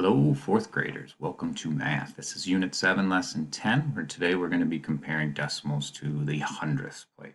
Hello, fourth graders. Welcome to math. This is Unit 7, Lesson 10, where today we're going to be comparing decimals to the hundredths place.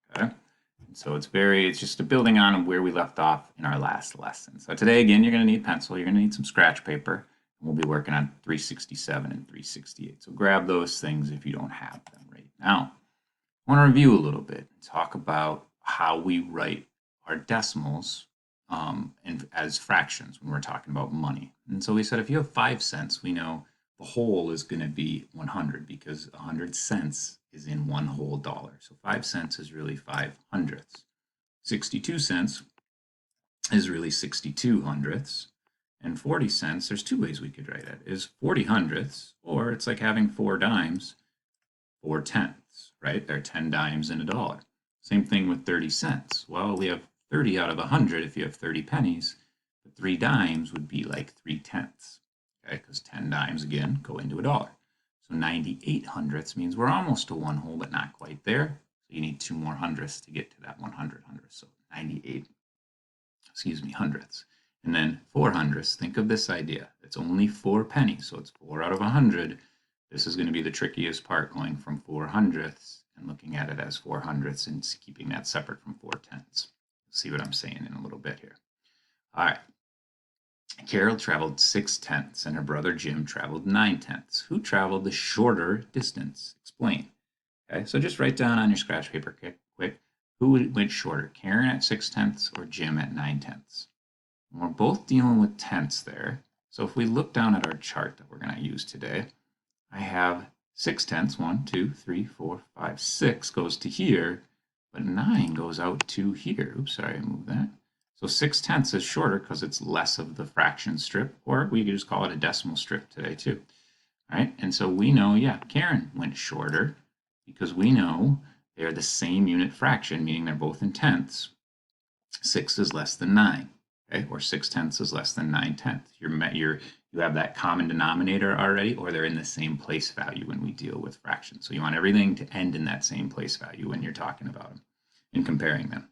Okay? And so it's just a building on where we left off in our last lesson. So today, again, you're going to need pencil, you're going to need some scratch paper, and we'll be working on 367 and 368. So grab those things if you don't have them right now. I want to review a little bit and talk about how we write our decimals as fractions when we're talking about money. And so we said if you have 5 cents, we know the whole is going to be 100 because 100 cents is in one whole dollar. So 5 cents is really 5 hundredths. 62 cents is really 62 hundredths. And 40 cents, there's two ways we could write it, is 40 hundredths, or it's like having 4 dimes, 4 tenths, right? There are 10 dimes in a dollar. Same thing with 30 cents. Well, we have 30 out of 100 if you have 30 pennies, but 3 dimes would be like 3 tenths, okay? Because 10 dimes, again, go into a dollar. So 98 hundredths means we're almost to one whole, but not quite there. So you need 2 more hundredths to get to that 100 hundredths. So 98, hundredths. And then 4 hundredths, think of this idea. It's only 4 pennies, so it's 4 out of 100. This is going to be the trickiest part, going from 4 hundredths and looking at it as 4 hundredths and keeping that separate from 4 tenths. See what I'm saying in a little bit here. All right. Carol traveled 6 tenths and her brother Jim traveled 9 tenths. Who traveled the shorter distance? Explain. Okay, so just write down on your scratch paper quick who went shorter, Karen at 6 tenths or Jim at 9 tenths. And we're both dealing with tenths there. So if we look down at our chart that we're going to use today, I have 6 tenths, 1, 2, 3, 4, 5, 6 goes to here, but 9 goes out to here. Oops, sorry, I moved that. So 6 tenths is shorter because it's less of the fraction strip, or we could just call it a decimal strip today too. All right, and so we know, yeah, Karen went shorter because we know they're the same unit fraction, meaning they're both in tenths. 6 is less than 9, okay, or 6 tenths is less than 9 tenths. You have that common denominator already, or they're in the same place value when we deal with fractions. So you want everything to end in that same place value when you're talking about them and comparing them.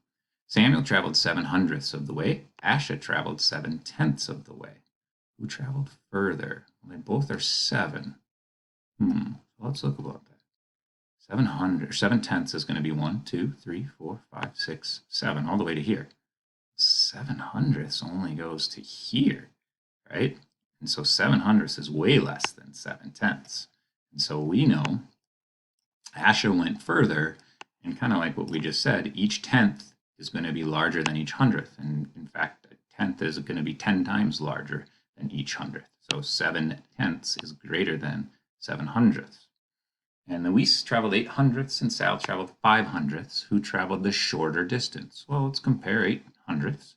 Samuel traveled 7 hundredths of the way. Asha traveled 7 tenths of the way. Who traveled further? Well, they both are 7. Let's look about that. 7 tenths is going to be 1, 2, 3, 4, 5, 6, 7, all the way to here. 7 hundredths only goes to here, right? And so 7 hundredths is way less than 7 tenths. And so we know Asha went further, and kind of like what we just said, each tenth is going to be larger than each hundredth. And in fact, a tenth is going to be 10 times larger than each hundredth. So 7 tenths is greater than 7 hundredths. And Luis traveled 8 hundredths and Sal traveled 5 hundredths. Who traveled the shorter distance? Well, let's compare 8 hundredths.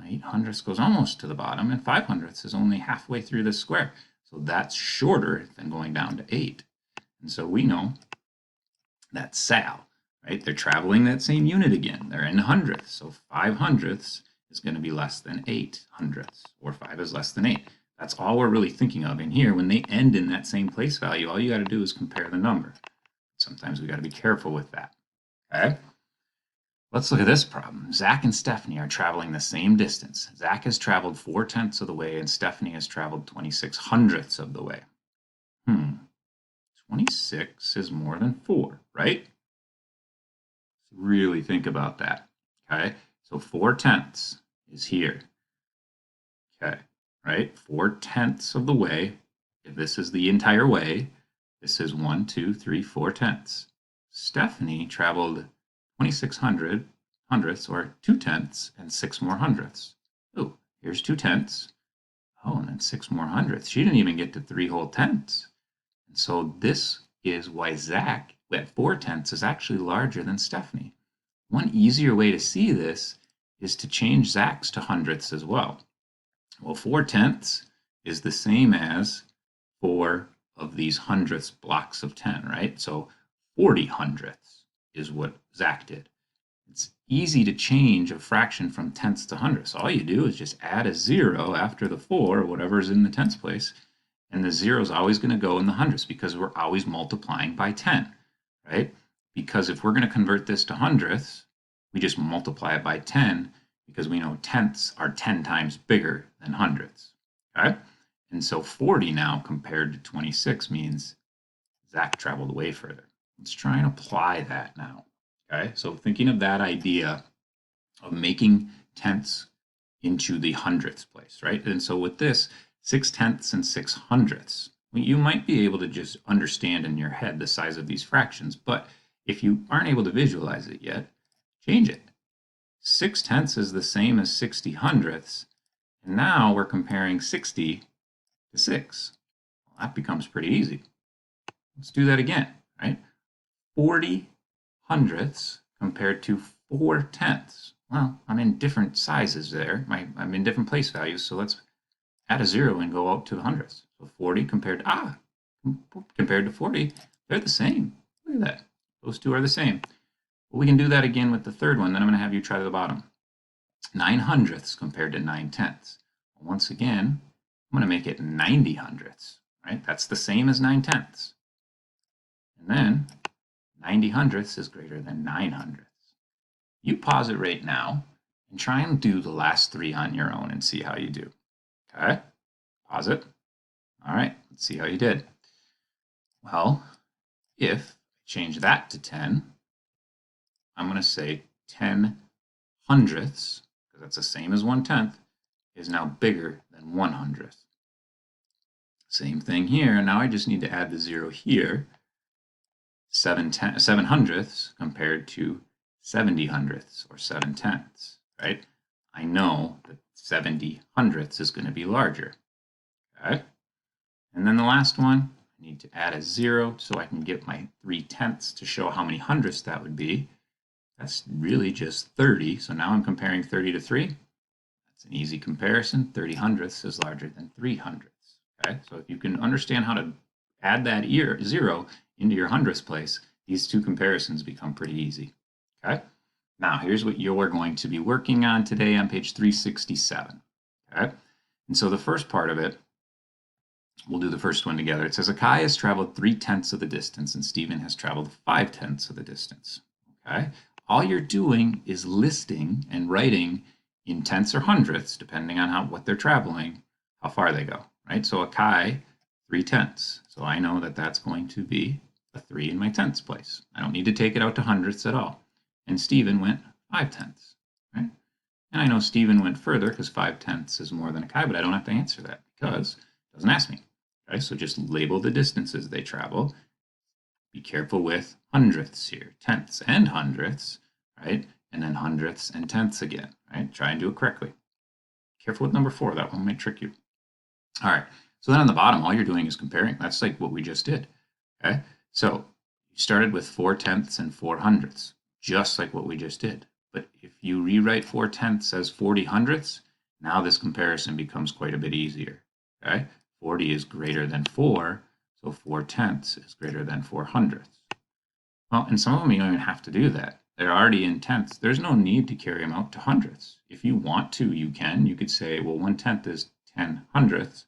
8 hundredths goes almost to the bottom, and 5 hundredths is only halfway through the square. So that's shorter than going down to 8. And so we know that's Sal, right? They're traveling that same unit again. They're in hundredths. So 5 hundredths is going to be less than 8 hundredths, or 5 is less than 8. That's all we're really thinking of in here. When they end in that same place value, all you got to do is compare the number. Sometimes we got to be careful with that. Okay? Let's look at this problem. Zach and Stephanie are traveling the same distance. Zach has traveled 4 tenths of the way and Stephanie has traveled 26 hundredths of the way. 26 is more than 4, right? Really think about that. Okay, so 4 tenths is here. Okay, right? 4 tenths of the way. If this is the entire way, this is 1, 2, 3, 4 tenths. Stephanie traveled 26 hundredths, or 2 tenths, and 6 more hundredths. Oh, here's 2 tenths. Oh, and then 6 more hundredths. She didn't even get to 3 whole tenths. And so this is why Zach at 4 tenths is actually larger than Stephanie. One easier way to see this is to change Zach's to hundredths as well. Well, 4 tenths is the same as 4 of these hundredths blocks of 10, right? So 40 hundredths is what Zach did. It's easy to change a fraction from tenths to hundredths. All you do is just add a 0 after the 4, or whatever's in the tenths place, and the 0 is always going to go in the hundredths because we're always multiplying by 10, right? Because if we're going to convert this to hundredths, we just multiply it by 10 because we know tenths are 10 times bigger than hundredths, okay? And so 40 now compared to 26 means Zach traveled way further. Let's try and apply that now. Okay, so thinking of that idea of making tenths into the hundredths place, right? And so with this, 6/10 and 6/100, you might be able to just understand in your head the size of these fractions, but if you aren't able to visualize it yet, change it. 6/10 is the same as 60/100, and now we're comparing 60 to 6. Well, that becomes pretty easy. Let's do that again, right? 40/100 compared to 4/10. Well, I'm in different sizes there. I'm in different place values, so let's add a 0 and go out to the hundredths. So 40 compared to 40, they're the same. Look at that. Those two are the same. Well, we can do that again with the third one. Then I'm going to have you try the bottom. 9/100 compared to 9/10. Once again, I'm going to make it 90/100, right? That's the same as 9/10. And then 90/100 is greater than 9/100. You pause it right now and try and do the last three on your own and see how you do. Okay? Pause it. All right, let's see how you did. Well, if I change that to 10, I'm going to say 10/100, because that's the same as 1/10, is now bigger than 1/100. Same thing here. Now I just need to add the 0 here. 7/100 compared to 70/100 or 7/10, right? I know that 70/100 is going to be larger. Okay? And then the last one, I need to add a 0 so I can get my 3/10 to show how many hundredths that would be. That's really just 30. So now I'm comparing 30 to 3. That's an easy comparison. 30/100 is larger than 3/100. Okay? So if you can understand how to add that 0 into your hundredths place, these two comparisons become pretty easy. Okay? Now, here's what you're going to be working on today on page 367. Okay? And so the first part of it, we'll do the first one together. It says Akai has traveled 3/10 of the distance and Stephen has traveled 5/10 of the distance. Okay? All you're doing is listing and writing in tenths or hundredths, depending on what they're traveling, how far they go, right? So Akai, 3/10. So I know that that's going to be a 3 in my tenths place. I don't need to take it out to hundredths at all. And Stephen went 5/10, right? And I know Stephen went further because 5/10 is more than Akai, but I don't have to answer that because it doesn't ask me. Okay, so just label the distances they travel. Be careful with hundredths here, tenths and hundredths, right? And then hundredths and tenths again, right? Try and do it correctly. Careful with number 4, that one might trick you. All right, so then on the bottom, all you're doing is comparing. That's like what we just did, okay? So you started with 4/10 and 4/100, just like what we just did. But if you rewrite 4/10 as 40/100, now this comparison becomes quite a bit easier, okay? 40 is greater than 4, so 4/10 is greater than 4/100. Well, and some of them you don't even have to do that. They're already in tenths. There's no need to carry them out to hundredths. If you want to, you can. You could say, well, 1/10 is 10/100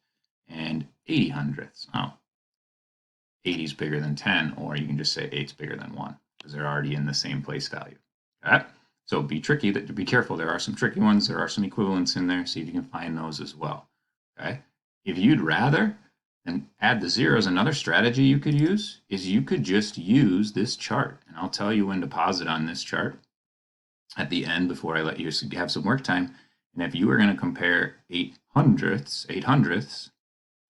and 80/100. Oh, 80 is bigger than 10, or you can just say 8 is bigger than 1 because they're already in the same place value. Okay? So be careful. There are some tricky ones. There are some equivalents in there. See if you can find those as well. Okay? If you'd rather than add the zeros, another strategy you could use is you could just use this chart. And I'll tell you when to pause it on this chart at the end before I let you have some work time. And if you were going to compare 8/100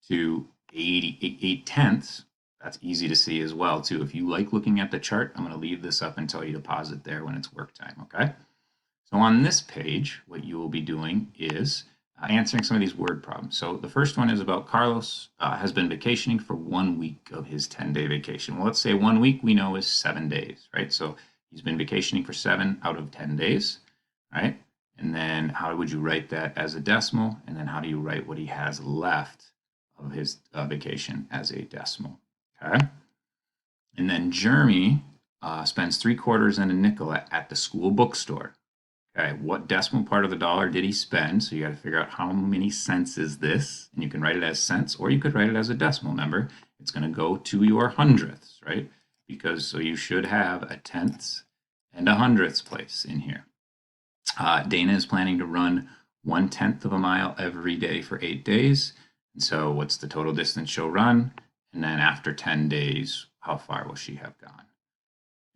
to 8/10, that's easy to see as well too. If you like looking at the chart, I'm going to leave this up and tell you to pause it there when it's work time, okay? So on this page, what you will be doing is answering some of these word problems. So the first one is about Carlos has been vacationing for 1 week of his 10-day vacation. Well, let's say 1 week we know is 7 days, right? So he's been vacationing for 7 out of 10 days, right? And then how would you write that as a decimal? And then how do you write what he has left of his vacation as a decimal, okay? And then Jeremy spends 3/4 and a nickel at the school bookstore. Okay, what decimal part of the dollar did he spend? So you got to figure out how many cents is this, and you can write it as cents, or you could write it as a decimal. Remember, it's going to go to your hundredths, right? Because so you should have a tenths and a hundredths place in here. Dana is planning to run 1/10 of a mile every day for 8 days. And so what's the total distance she'll run? And then after 10 days, how far will she have gone?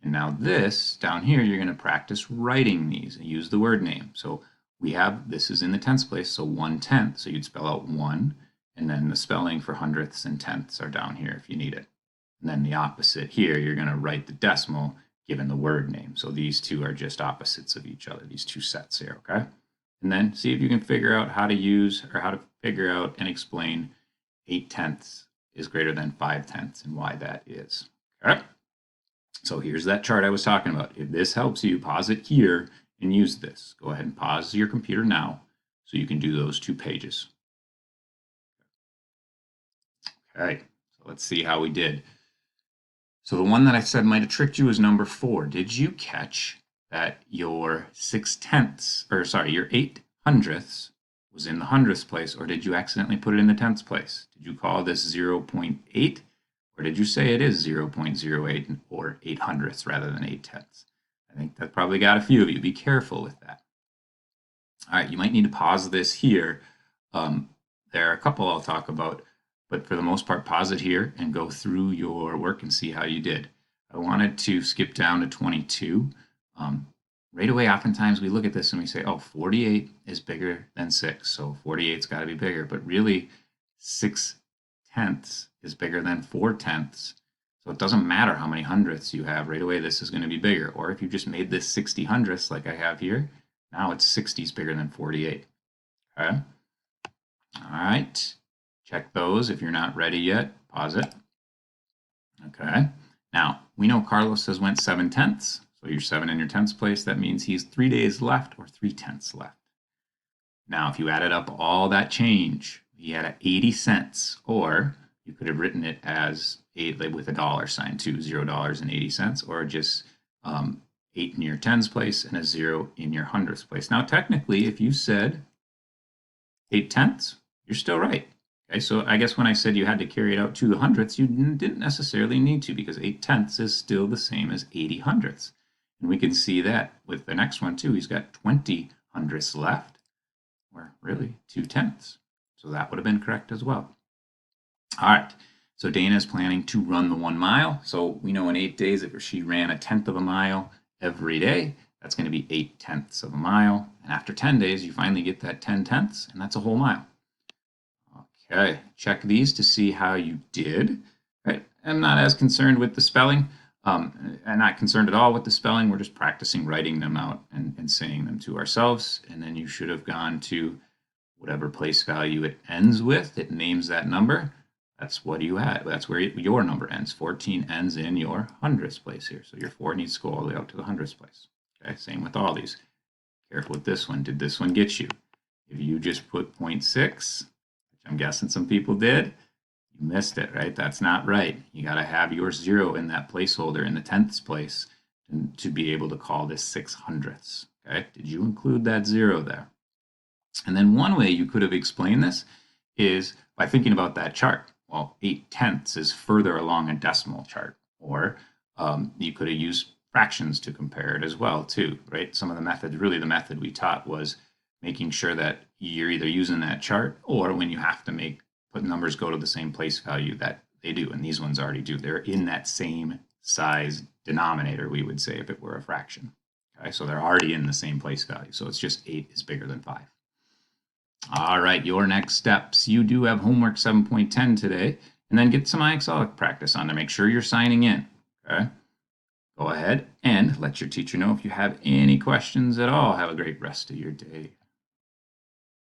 And now this down here, you're going to practice writing these and use the word name. So we have, this is in the tenths place, so 1/10. So you'd spell out 1, and then the spelling for hundredths and tenths are down here if you need it. And then the opposite here, you're going to write the decimal given the word name. So these two are just opposites of each other, these two sets here, okay? And then see if you can figure out how to use or how to figure out and explain 8/10 is greater than 5/10 and why that is. Okay. So here's that chart I was talking about. If this helps you, pause it here and use this. Go ahead and pause your computer now so you can do those 2 pages. Okay, so let's see how we did. So the one that I said might have tricked you is number 4. Did you catch that your 6/10, or sorry, your 8/100ths was in the hundredths place, or did you accidentally put it in the tenths place? Did you call this 0.8, or did you say it is 0.08 or 8/100ths rather than 8/10? I think that probably got a few of you. Be careful with that. All right, you might need to pause this here. There are a couple I'll talk about, but for the most part, pause it here and go through your work and see how you did. I wanted to skip down to 22. Right away, oftentimes we look at this and we say, oh, 48 is bigger than 6, so 48's got to be bigger. But really, 6/10 is bigger than 4/10. So it doesn't matter how many hundredths you have. Right away, this is going to be bigger. Or if you just made this 60 hundredths like I have here, now it's 60 is bigger than 48. Okay? All right. Check those. If you're not ready yet, pause it. Okay. Now, we know Carlos has went 7/10. So your 7 in your tenths place, that means he's 3 days left or 3/10 left. Now, if you added up all that change, he had 80 cents, or you could have written it as with a dollar sign too, $0.80, or just 8 in your tens place and a 0 in your hundredths place. Now, technically, if you said 8/10, you're still right. Okay, so I guess when I said you had to carry it out to the hundredths, you didn't necessarily need to, because 8/10 is still the same as 80 hundredths. And we can see that with the next one too. He's got 20 hundredths left, or really 2/10. So that would have been correct as well. All right, so Dana is planning to run the 1 mile. So we know in 8 days, if she ran a tenth of a mile every day, that's going to be 8/10 of a mile. And after 10 days, you finally get that 10/10, and that's a whole mile. Okay, check these to see how you did. Right, I'm not as concerned with the spelling. I'm not concerned at all with the spelling. We're just practicing writing them out and saying them to ourselves. And then you should have gone to whatever place value it ends with. It names that number. That's what you had. That's where your number ends. 14 ends in your hundredths place here. So your 4 needs to go all the way out to the hundredths place. Okay, same with all these. Careful with this one. Did this one get you? If you just put 0.6, which I'm guessing some people did, you missed it, right? That's not right. You got to have your 0 in that placeholder in the tenths place to be able to call this 6/100ths. Okay, did you include that 0 there? And then one way you could have explained this is by thinking about that chart. Well, 8/10 is further along a decimal chart, or you could have used fractions to compare it as well too, right? Some of the methods, really the method we taught was making sure that you're either using that chart, or when you have to put numbers go to the same place value, that they do, and these ones already do. They're in that same size denominator, we would say, if it were a fraction. Okay, so they're already in the same place value. So it's just 8 is bigger than 5. All right, your next steps. You do have homework 7.10 today, and then get some iXOLIC practice on there. Make sure you're signing in. Okay, go ahead and let your teacher know if you have any questions at all. Have a great rest of your day.